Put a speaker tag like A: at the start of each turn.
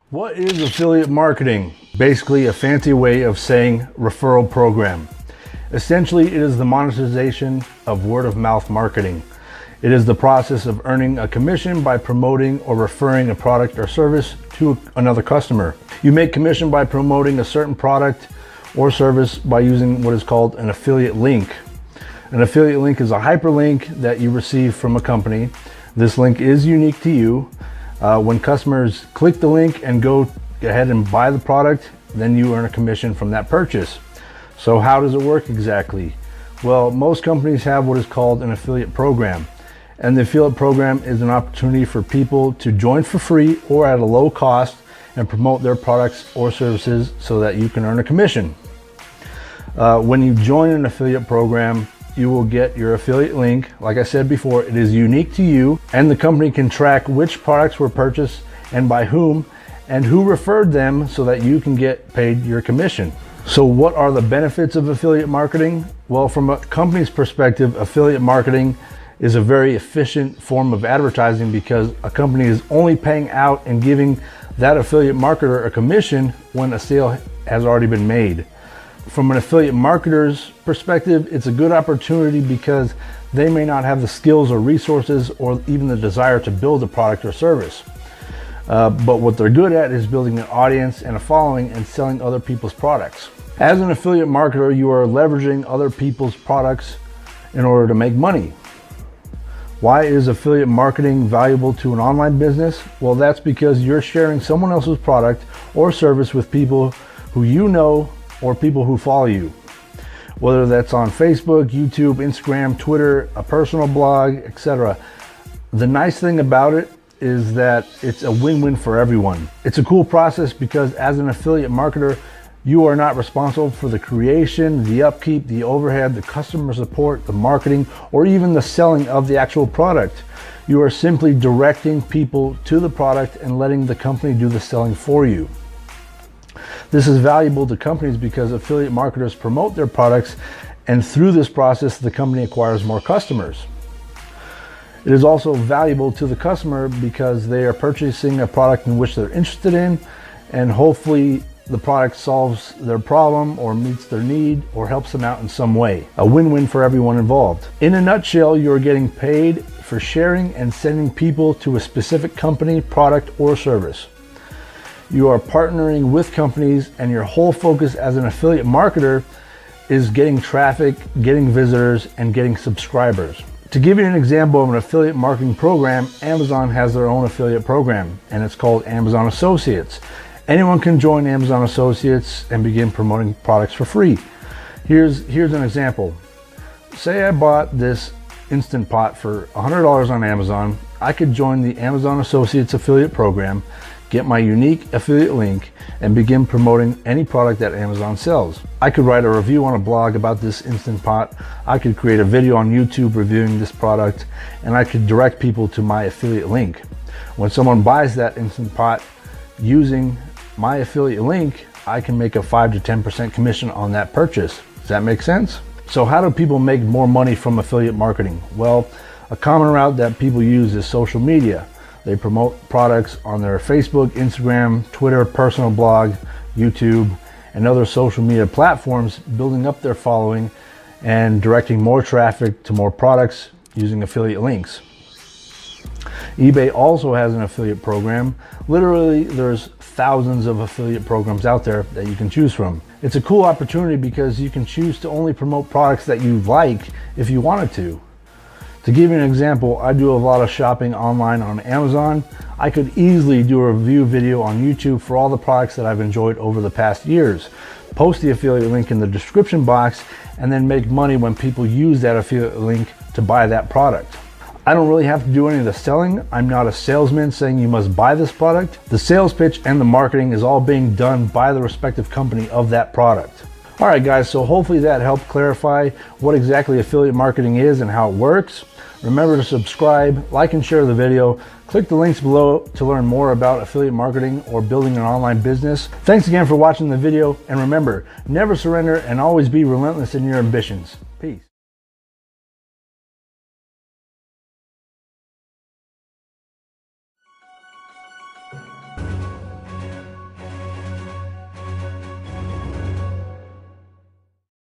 A: What is affiliate marketing? Basically a fancy way of saying referral program. Essentially, it is the monetization of word of mouth marketing. It is the process of earning a commission by promoting or referring a product or service to another customer. You make commission by promoting a certain product or service by using what is called an affiliate link. An affiliate link is a hyperlink that you receive from a company. This link is unique to you. When customers click the link and go ahead and buy the product, then you earn a commission from that purchase. So how does it work exactly? Well, most companies have what is called an affiliate program. And the affiliate program is an opportunity for people to join for free or at a low cost and promote their products or services so that you can earn a commission. When you join an affiliate program, you will get your affiliate link. Like I said before, it is unique to you, and the company can track which products were purchased and by whom and who referred them so that you can get paid your commission. So what are the benefits of affiliate marketing? Well, from a company's perspective, affiliate marketing is a very efficient form of advertising because a company is only paying out and giving that affiliate marketer a commission when a sale has already been made. From an affiliate marketer's perspective, it's a good opportunity because they may not have the skills or resources or even the desire to build a product or service. But what they're good at is building an audience and a following and selling other people's products. As an affiliate marketer, you are leveraging other people's products in order to make money. Why is affiliate marketing valuable to an online business? Well, that's because you're sharing someone else's product or service with people who you know or people who follow you. Whether that's on Facebook, YouTube, Instagram, Twitter, a personal blog, etc. The nice thing about it is that it's a win-win for everyone. It's a cool process because as an affiliate marketer, you are not responsible for the creation, the upkeep, the overhead, the customer support, the marketing, or even the selling of the actual product. You are simply directing people to the product and letting the company do the selling for you. This is valuable to companies because affiliate marketers promote their products, and through this process, the company acquires more customers. It is also valuable to the customer because they are purchasing a product in which they're interested in, and hopefully the product solves their problem or meets their need or helps them out in some way. A win-win for everyone involved. In a nutshell, you're getting paid for sharing and sending people to a specific company, product, or service. You are partnering with companies, and your whole focus as an affiliate marketer is getting traffic, getting visitors, and getting subscribers. To give you an example of an affiliate marketing program, Amazon has their own affiliate program, and it's called Amazon Associates. Anyone can join Amazon Associates and begin promoting products for free. Here's an example. Say I bought this Instant Pot for $100 on Amazon. I could join the Amazon Associates affiliate program, get my unique affiliate link, and begin promoting any product that Amazon sells. I could write a review on a blog about this Instant Pot. I could create a video on YouTube reviewing this product, and I could direct people to my affiliate link. When someone buys that Instant Pot using my affiliate link, I can make a 5 to 10% commission on that purchase. Does that make sense? So how do people make more money from affiliate marketing? Well, a common route that people use is social media. They promote products on their Facebook, Instagram, Twitter, personal blog, YouTube, and other social media platforms, building up their following and directing more traffic to more products using affiliate links. eBay also has an affiliate program. Literally, there's thousands of affiliate programs out there that you can choose from. It's a cool opportunity because you can choose to only promote products that you like if you wanted to. To give you an example, I do a lot of shopping online on Amazon. I could easily do a review video on YouTube for all the products that I've enjoyed over the past years, post the affiliate link in the description box, and then make money when people use that affiliate link to buy that product. I don't really have to do any of the selling. I'm not a salesman saying you must buy this product. The sales pitch and the marketing is all being done by the respective company of that product. All right, guys, so hopefully that helped clarify what exactly affiliate marketing is and how it works. Remember to subscribe, like, and share the video. Click the links below to learn more about affiliate marketing or building an online business. Thanks again for watching the video, and remember, never surrender and always be relentless in your ambitions. Peace.